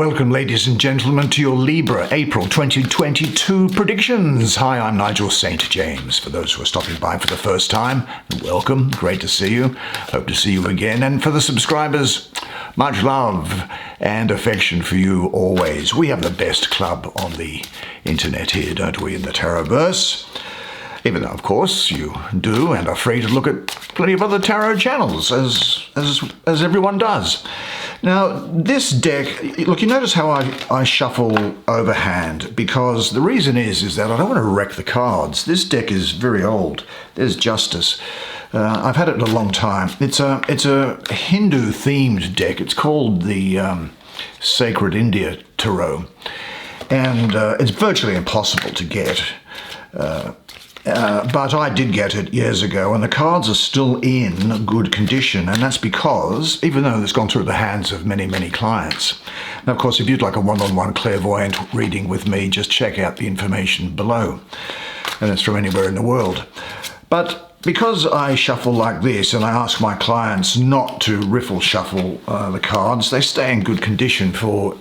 Welcome, ladies and gentlemen, to your Libra April 2022 predictions. Hi, I'm Nigel Saint James. For those who are stopping by for the first time, welcome. Great to see you. Hope to see you again. And for the subscribers, much love and affection for you always. We have the best club on the internet here, don't we, in the Tarotverse? Even though, of course, you do and are free to look at plenty of other tarot channels, as everyone does. Now, this deck, look, you notice how I shuffle overhand, because the reason is that I don't want to wreck the cards. This deck is very old. There's Justice. I've had it a long time. It's a Hindu-themed deck. It's called the Sacred India Tarot, and it's virtually impossible to get. But I did get it years ago, and the cards are still in good condition, and that's because, even though it's gone through the hands of many, many clients. Now, of course, if you'd like a one-on-one clairvoyant reading with me, just check out the information below, and it's from anywhere in the world. But because I shuffle like this, and I ask my clients not to riffle shuffle the cards, they stay in good condition for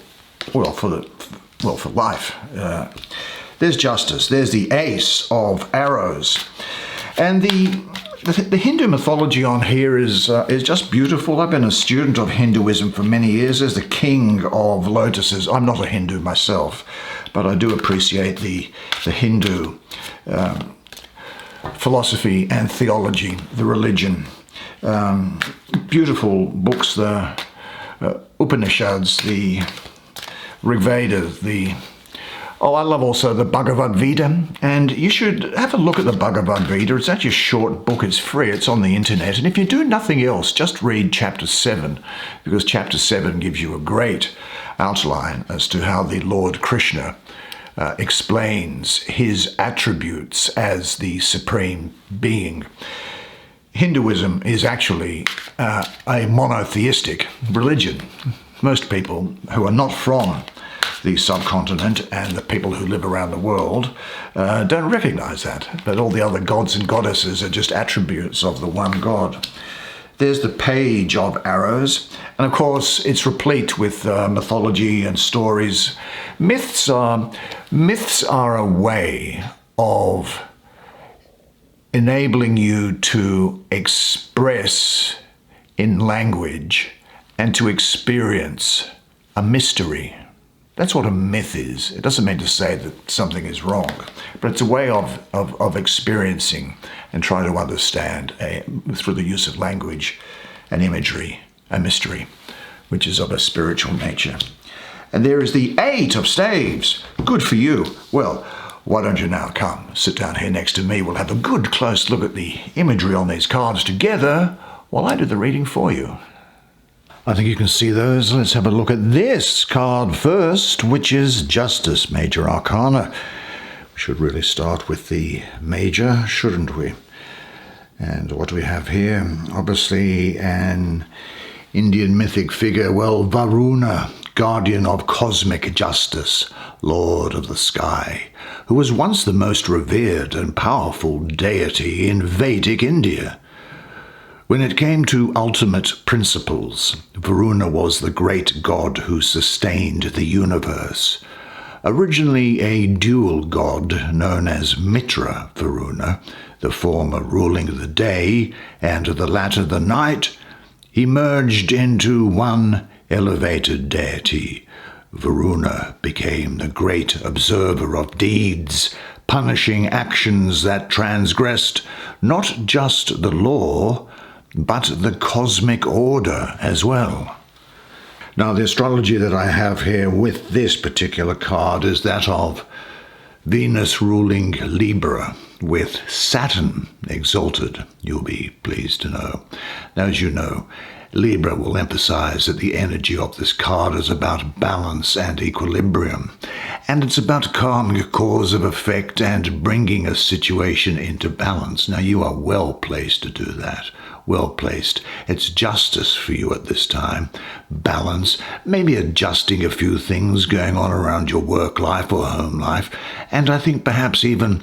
life. There's Justice. There's the Ace of Arrows. And the Hindu mythology on here is just beautiful. I've been a student of Hinduism for many years. There's the King of Lotuses. I'm not a Hindu myself, but I do appreciate the Hindu philosophy and theology, the religion. Beautiful books, the Upanishads, the Rig Veda, I love also the Bhagavad Gita, and you should have a look at the Bhagavad Gita. It's actually a short book, it's free, it's on the internet, and if you do nothing else, just read chapter 7, because chapter 7 gives you a great outline as to how the Lord Krishna explains his attributes as the supreme being. Hinduism is actually a monotheistic religion. Most people who are not from the subcontinent and the people who live around the world don't recognize that. But all the other gods and goddesses are just attributes of the one God. There's the Page of Arrows. And of course, it's replete with mythology and stories. Myths are a way of enabling you to express in language and to experience a mystery. That's what a myth is. It doesn't mean to say that something is wrong, but it's a way of experiencing and trying to understand through the use of language and imagery, a mystery, which is of a spiritual nature. And there is the 8 of Staves. Good for you. Well, why don't you now come, sit down here next to me. We'll have a good close look at the imagery on these cards together while I do the reading for you. I think you can see those. Let's have a look at this card first, which is Justice, Major Arcana. We should really start with the Major, shouldn't we? And what do we have here? Obviously an Indian mythic figure, well, Varuna, guardian of cosmic justice, Lord of the Sky, who was once the most revered and powerful deity in Vedic India. When it came to ultimate principles, Varuna was the great god who sustained the universe. Originally a dual god known as Mitra Varuna, the former ruling the day and the latter the night, he merged into one elevated deity. Varuna became the great observer of deeds, punishing actions that transgressed not just the law, but the cosmic order as well. Now, the astrology that I have here with this particular card is that of Venus ruling Libra with Saturn exalted, you'll be pleased to know. Now, as you know, Libra will emphasize that the energy of this card is about balance and equilibrium, and it's about calming a cause of effect and bringing a situation into balance. Now, you are well placed to do that. Well placed. It's justice for you at this time. Balance, maybe adjusting a few things going on around your work life or home life, and I think perhaps even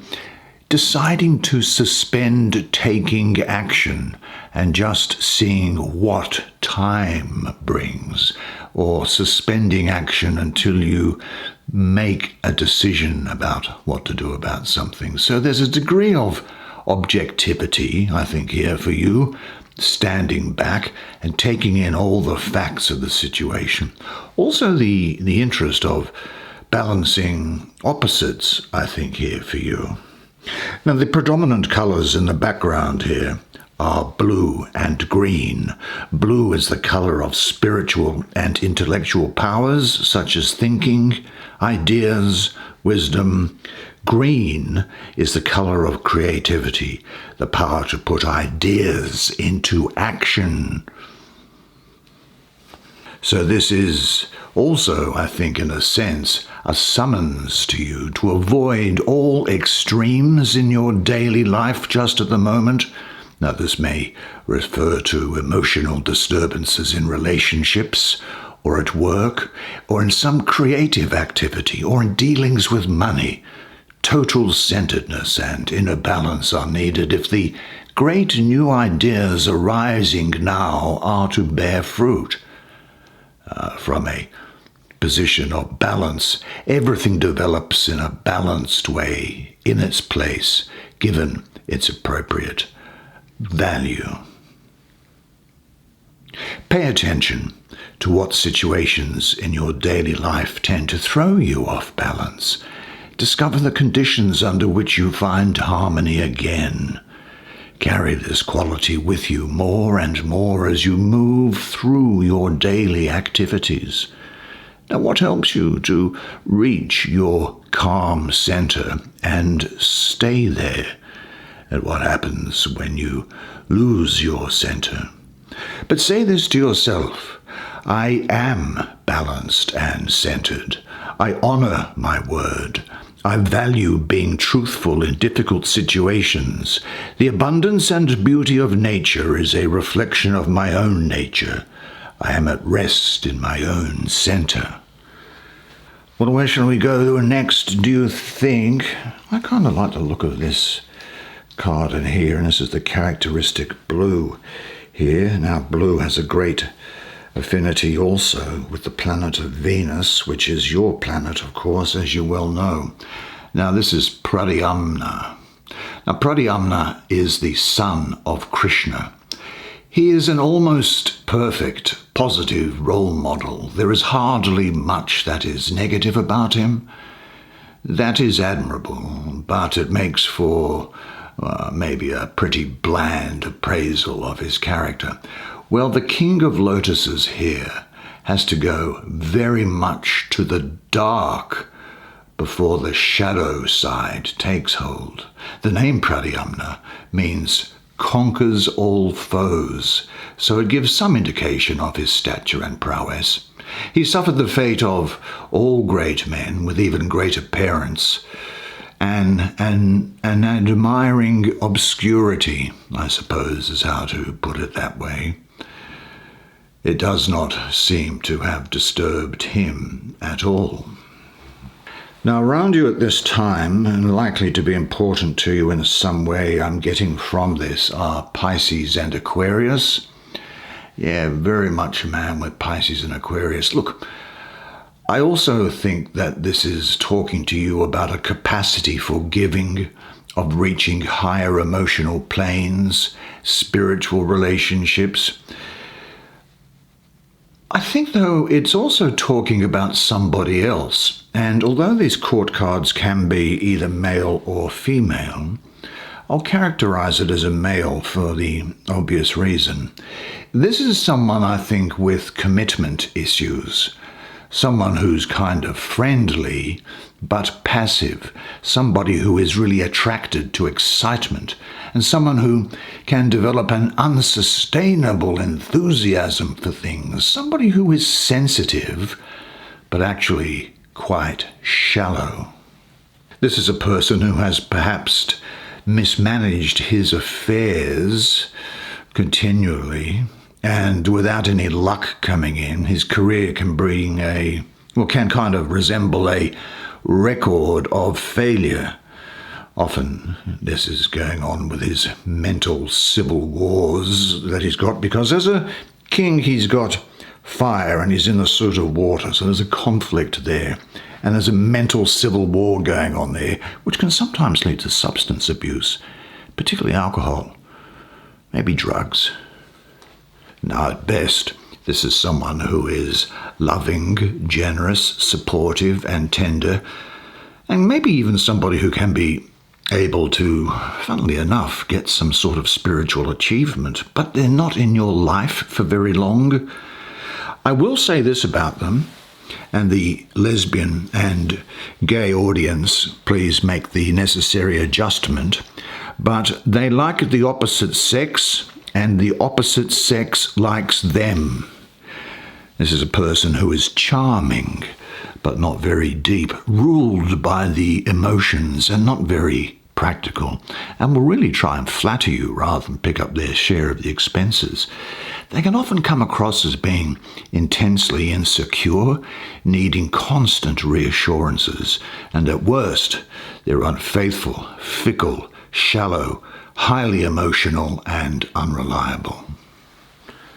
deciding to suspend taking action and just seeing what time brings, or suspending action until you make a decision about what to do about something. So there's a degree of objectivity, I think, here for you, standing back and taking in all the facts of the situation. Also the interest of balancing opposites, I think, here for you. Now, the predominant colours in the background here are blue and green. Blue is the colour of spiritual and intellectual powers, such as thinking, ideas, wisdom. Green is the colour of creativity, the power to put ideas into action. So this is also, I think, in a sense, a summons to you to avoid all extremes in your daily life just at the moment. Now, this may refer to emotional disturbances in relationships, or at work, or in some creative activity, or in dealings with money. Total centeredness and inner balance are needed if the great new ideas arising now are to bear fruit. From a position of balance, everything develops in a balanced way, in its place, given its appropriate value. Pay attention to what situations in your daily life tend to throw you off balance. Discover the conditions under which you find harmony again. Carry this quality with you more and more as you move through your daily activities. Now, what helps you to reach your calm center and stay there? And what happens when you lose your center? But say this to yourself: I am balanced and centered. I honor my word. I value being truthful in difficult situations. The abundance and beauty of nature is a reflection of my own nature. I am at rest in my own center. Well, where shall we go next, do you think? I kind of like the look of this card in here, and this is the characteristic blue here. Now, blue has a great affinity also with the planet of Venus, which is your planet, of course, as you well know. Now, this is Pradyumna. Now, Pradyumna is the son of Krishna. He is an almost perfect, positive role model. There is hardly much that is negative about him. That is admirable, but it makes for maybe a pretty bland appraisal of his character. Well, the king of lotuses here has to go very much to the dark before the shadow side takes hold. The name Pradyumna means conquers all foes, so it gives some indication of his stature and prowess. He suffered the fate of all great men with even greater parents, and an admiring obscurity, I suppose, is how to put it that way. It does not seem to have disturbed him at all. Now, around you at this time, and likely to be important to you in some way, I'm getting from this, are Pisces and Aquarius. Yeah, very much a man with Pisces and Aquarius. Look, I also think that this is talking to you about a capacity for giving, of reaching higher emotional planes, spiritual relationships. I think, though, it's also talking about somebody else. And although these court cards can be either male or female, I'll characterize it as a male for the obvious reason. This is someone, I think, with commitment issues. Someone who's kind of friendly, but passive. Somebody who is really attracted to excitement. And someone who can develop an unsustainable enthusiasm for things. Somebody who is sensitive, but actually quite shallow. This is a person who has perhaps mismanaged his affairs continually, and without any luck coming in, his career can can kind of resemble a record of failure, Often this is going on with his mental civil wars that he's got, because as a king he's got fire and he's in the sort of water, so there's a conflict there. And there's a mental civil war going on there, which can sometimes lead to substance abuse, particularly alcohol, maybe drugs. Now, at best, this is someone who is loving, generous, supportive, and tender, and maybe even somebody who can be able to, funnily enough, get some sort of spiritual achievement, but they're not in your life for very long. I will say this about them, and the lesbian and gay audience, please make the necessary adjustment, but they like the opposite sex, and the opposite sex likes them. This is a person who is charming, but not very deep, ruled by the emotions and not very practical, and will really try and flatter you rather than pick up their share of the expenses. They can often come across as being intensely insecure, needing constant reassurances, and at worst, they're unfaithful, fickle, shallow, highly emotional, and unreliable.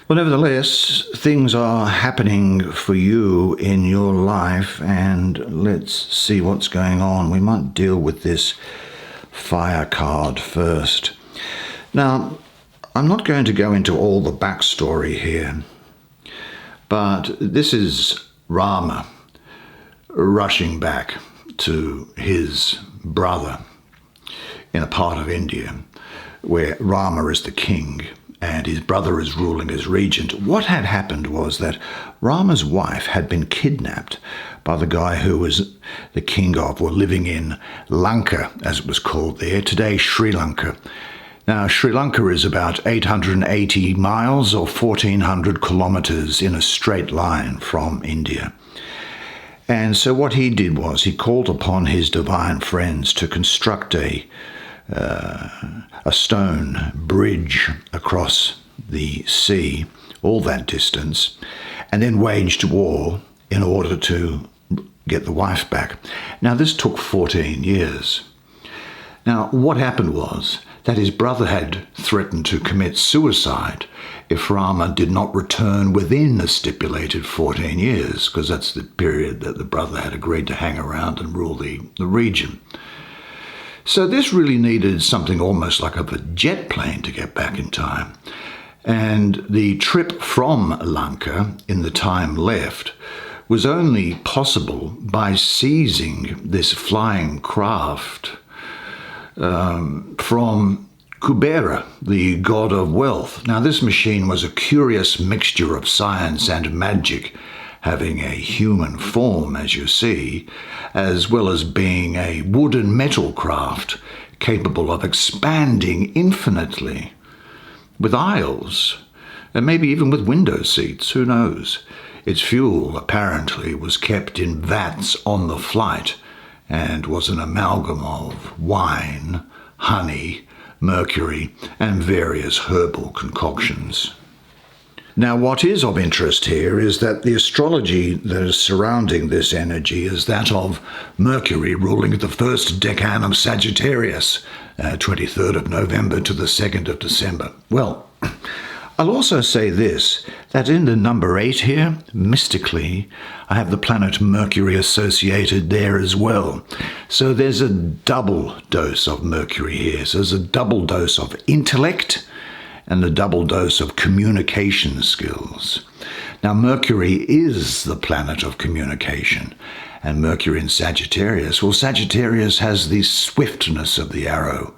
Well, nevertheless, things are happening for you in your life, and let's see what's going on. We might deal with this fire card first. Now, I'm not going to go into all the backstory here, but this is Rama rushing back to his brother in a part of India where Rama is the king and his brother is ruling as regent. What had happened was that Rama's wife had been kidnapped by the guy who was the king of, or living in Lanka, as it was called there, today Sri Lanka. Now, Sri Lanka is about 880 miles or 1,400 kilometers in a straight line from India. And so what he did was he called upon his divine friends to construct a stone bridge across the sea, all that distance, and then waged war in order to get the wife back. Now, this took 14 years. Now, what happened was that his brother had threatened to commit suicide if Rama did not return within the stipulated 14 years, because that's the period that the brother had agreed to hang around and rule the region. So this really needed something almost like a jet plane to get back in time. And the trip from Lanka in the time left was only possible by seizing this flying craft from Kubera, the god of wealth. Now, this machine was a curious mixture of science and magic, having a human form, as you see, as well as being a wood and metal craft capable of expanding infinitely, with aisles, and maybe even with window seats, who knows. Its fuel, apparently, was kept in vats on the flight and was an amalgam of wine, honey, mercury, and various herbal concoctions. Now, what is of interest here is that the astrology that is surrounding this energy is that of Mercury ruling the first decan of Sagittarius, 23rd of November to the 2nd of December. Well, I'll also say this, that in the number 8 here, mystically, I have the planet Mercury associated there as well. So there's a double dose of Mercury here. So there's a double dose of intellect and a double dose of communication skills. Now, Mercury is the planet of communication, and Mercury in Sagittarius, well, Sagittarius has the swiftness of the arrow,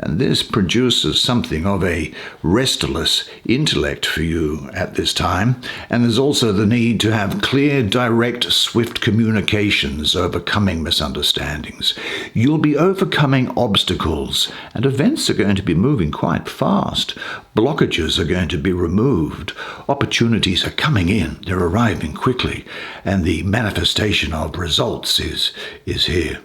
and this produces something of a restless intellect for you at this time. And there's also the need to have clear, direct, swift communications, overcoming misunderstandings. You'll be overcoming obstacles, and events are going to be moving quite fast. Blockages are going to be removed. Opportunities are coming in. They're arriving quickly, and the manifestation of results is here.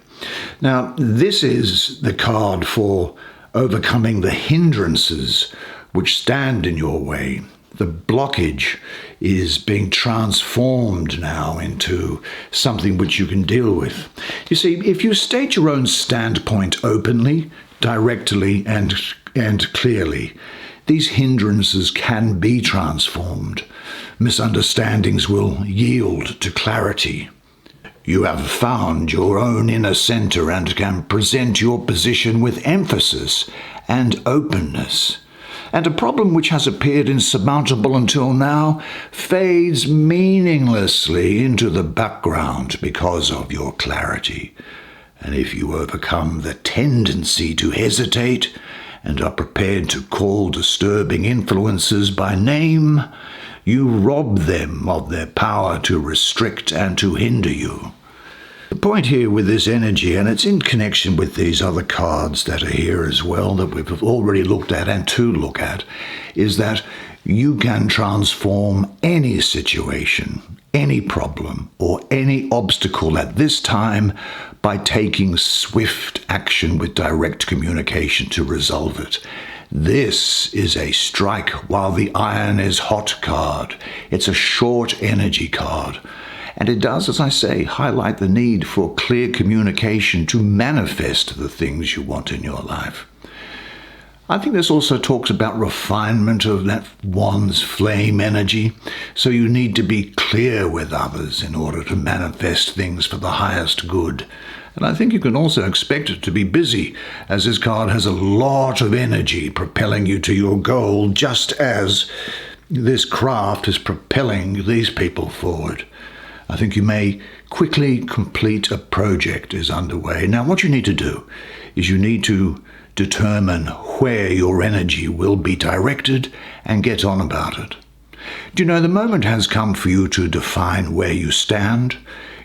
Now, this is the card for overcoming the hindrances which stand in your way the blockage is being transformed now into something which you can deal with. You see, if you state your own standpoint openly, directly, and clearly, these hindrances can be transformed. Misunderstandings will yield to clarity. You have found your own inner center and can present your position with emphasis and openness. And a problem which has appeared insurmountable until now fades meaninglessly into the background because of your clarity. And if you overcome the tendency to hesitate and are prepared to call disturbing influences by name, you rob them of their power to restrict and to hinder you. The point here with this energy, and it's in connection with these other cards that are here as well that we've already looked at and to look at, is that you can transform any situation, any problem, or any obstacle at this time by taking swift action with direct communication to resolve it. This is a strike while the iron is hot card. It's a short energy card. And it does, as I say, highlight the need for clear communication to manifest the things you want in your life. I think this also talks about refinement of that one's flame energy. So you need to be clear with others in order to manifest things for the highest good. And I think you can also expect it to be busy, as this card has a lot of energy propelling you to your goal, just as this craft is propelling these people forward. I think you may quickly complete a project is underway. Now, what you need to do is you need to determine where your energy will be directed and get on about it. Do you know, the moment has come for you to define where you stand.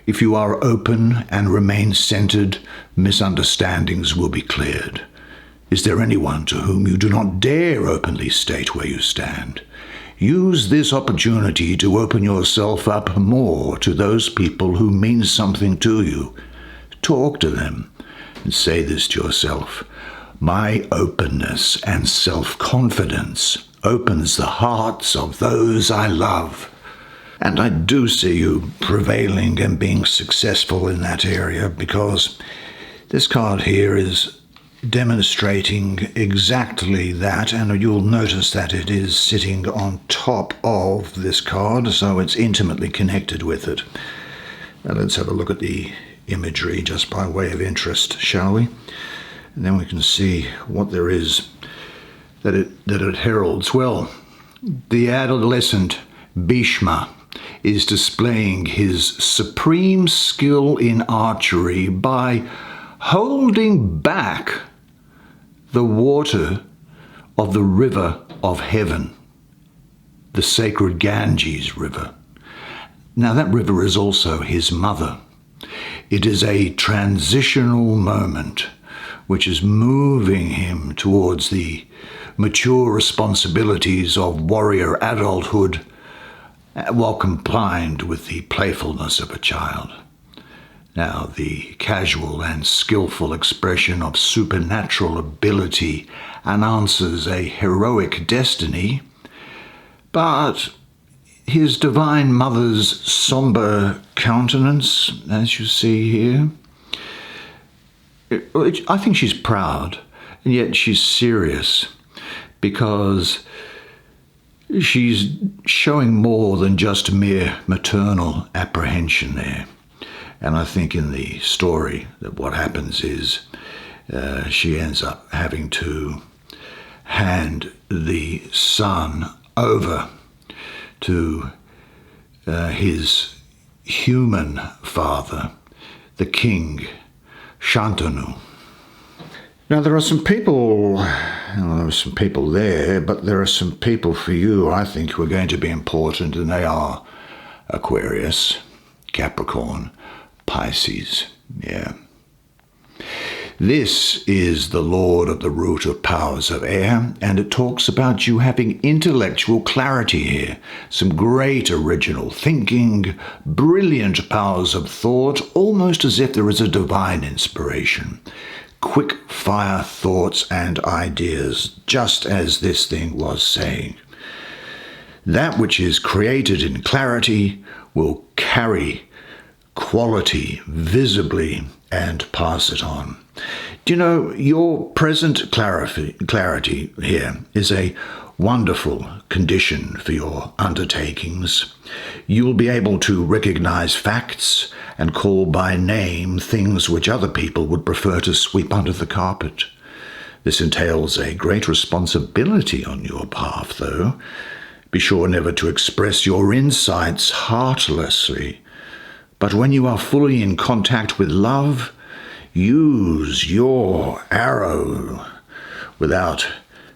If you are open and remain centered, misunderstandings will be cleared. Is there anyone to whom you do not dare openly state where you stand? Use this opportunity to open yourself up more to those people who mean something to you. Talk to them and say this to yourself. My openness and self-confidence opens the hearts of those I love. And I do see you prevailing and being successful in that area, because this card here is demonstrating exactly that, and you'll notice that it is sitting on top of this card, so it's intimately connected with it. Now let's have a look at the imagery just by way of interest, shall we? And then we can see what there is that it heralds. Well, the adolescent Bhishma is displaying his supreme skill in archery by holding back the water of the river of heaven, the sacred Ganges River. Now that river is also his mother. It is a transitional moment which is moving him towards the mature responsibilities of warrior adulthood while combined with the playfulness of a child. Now, the casual and skillful expression of supernatural ability announces a heroic destiny, but his divine mother's somber countenance, as you see here, I think she's proud, and yet she's serious, because she's showing more than just mere maternal apprehension there. And I think in the story that what happens is she ends up having to hand the son over to his human father, the king, Shantanu. Now there are some people, there, but there are some people for you, I think, who are going to be important, and they are Aquarius, Capricorn, Pisces. Yeah. This is the Lord of the root of powers of air, and it talks about you having intellectual clarity here, some great original thinking, brilliant powers of thought, almost as if there is a divine inspiration. Quick fire thoughts and ideas, just as this thing was saying. That which is created in clarity will carry quality visibly and pass it on. Do you know, your present clarity here is a wonderful condition for your undertakings. You'll be able to recognize facts and call by name things which other people would prefer to sweep under the carpet. This entails a great responsibility on your behalf, though. Be sure never to express your insights heartlessly. But when you are fully in contact with love, use your arrow without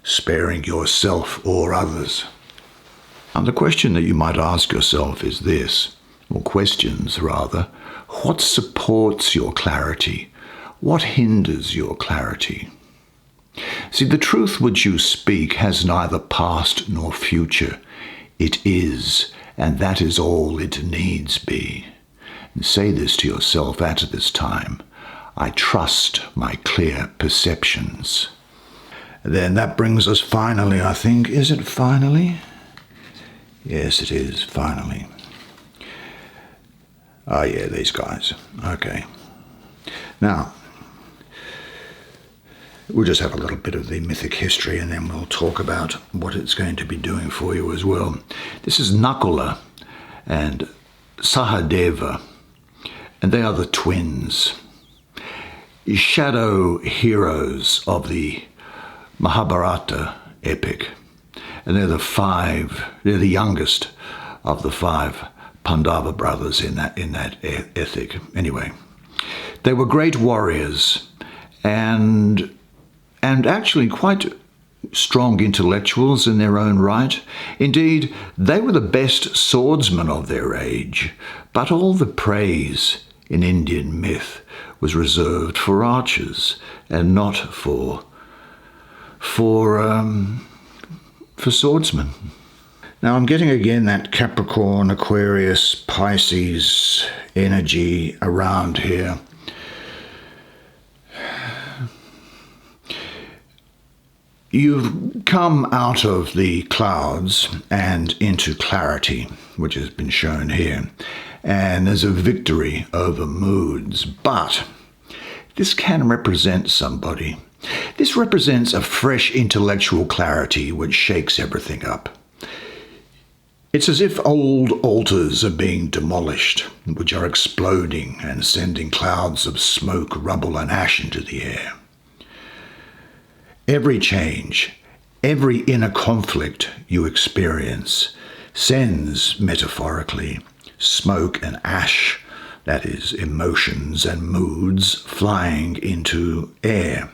sparing yourself or others. And the question that you might ask yourself is this, or questions rather: what supports your clarity? What hinders your clarity? See, the truth which you speak has neither past nor future. It is, and that is all it needs be. And say this to yourself at this time: I trust my clear perceptions. Then that brings us finally, I think, is it finally? Yes, it is, finally. Oh yeah, these guys. Okay. Now, we'll just have a little bit of the mythic history and then we'll talk about what it's going to be doing for you as well. This is Nakula and Sahadeva, and they are the twins, shadow heroes of the Mahabharata epic. And they're the youngest of the 5 Pandava brothers in that ethic. Anyway, they were great warriors and actually quite strong intellectuals in their own right. Indeed, they were the best swordsmen of their age, but all the praise in Indian myth was reserved for archers and not for swordsmen. Now I'm getting again that Capricorn, Aquarius, Pisces energy around here. You've come out of the clouds and into clarity, which has been shown here. And there's a victory over moods. But this can represent somebody. This represents a fresh intellectual clarity which shakes everything up. It's as if old altars are being demolished, which are exploding and sending clouds of smoke, rubble, and ash into the air. Every change, every inner conflict you experience sends, metaphorically, smoke and ash, that is, emotions and moods, flying into air.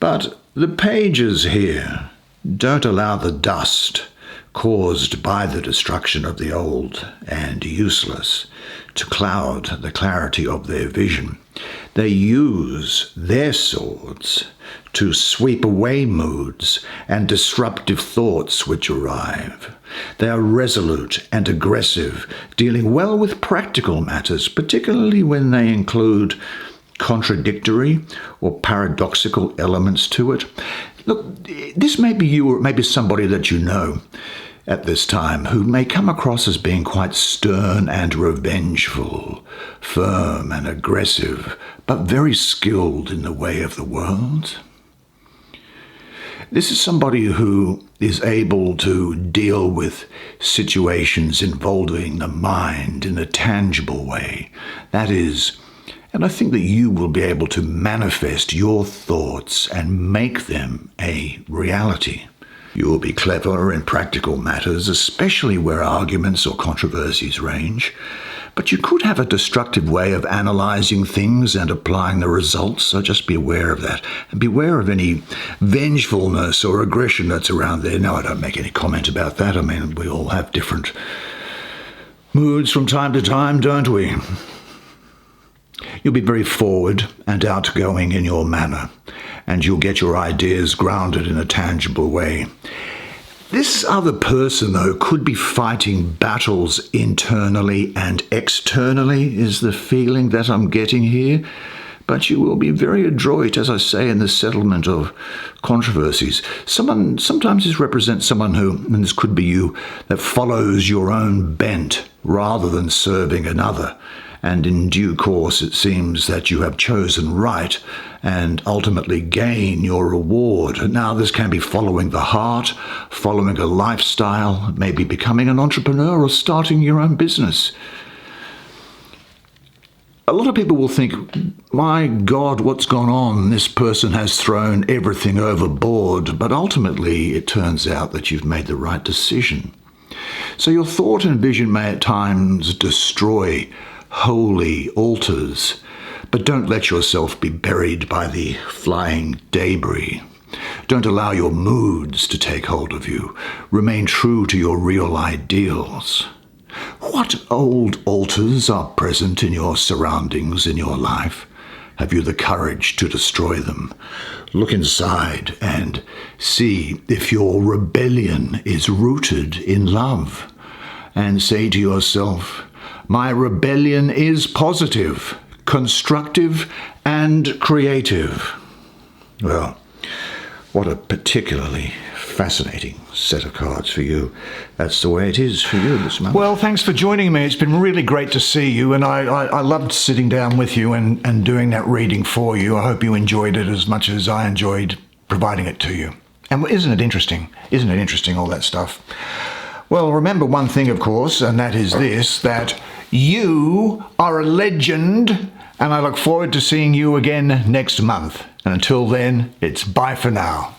But the pages here don't allow the dust caused by the destruction of the old and useless to cloud the clarity of their vision. They use their swords to sweep away moods and disruptive thoughts which arrive. They are resolute and aggressive, dealing well with practical matters, particularly when they include contradictory or paradoxical elements to it. Look, this may be you or it may be somebody that you know at this time who may come across as being quite stern and revengeful, firm and aggressive, but very skilled in the way of the world. This is somebody who is able to deal with situations involving the mind in a tangible way. That is, and I think that you will be able to manifest your thoughts and make them a reality. You will be clever in practical matters, especially where arguments or controversies range. But you could have a destructive way of analysing things and applying the results, so just be aware of that. And beware of any vengefulness or aggression that's around there. No, I don't make any comment about that. I mean, we all have different moods from time to time, don't we? You'll be very forward and outgoing in your manner, and you'll get your ideas grounded in a tangible way. This other person, though, could be fighting battles internally and externally, is the feeling that I'm getting here. but you will be very adroit, as I say, in the settlement of controversies. Sometimes this represents someone who, and this could be you, that follows your own bent rather than serving another. And in due course, it seems that you have chosen right and ultimately gain your reward. Now, this can be following the heart, following a lifestyle, maybe becoming an entrepreneur or starting your own business. A lot of people will think, my God, what's gone on? This person has thrown everything overboard. But ultimately, it turns out that you've made the right decision. So your thought and vision may at times destroy holy altars, but don't let yourself be buried by the flying debris. Don't allow your moods to take hold of you. Remain true to your real ideals. What old altars are present in your surroundings in your life? Have you the courage to destroy them? Look inside and see if your rebellion is rooted in love. And say to yourself, my rebellion is positive, constructive, and creative. Well, what a particularly fascinating set of cards for you. That's the way it is for you this month. Well, thanks for joining me. It's been really great to see you, and I loved sitting down with you and doing that reading for you. I hope you enjoyed it as much as I enjoyed providing it to you. And isn't it interesting? Isn't it interesting, all that stuff? Well, remember one thing, of course, and that is this, that you are a legend, and I look forward to seeing you again next month. And until then, it's bye for now.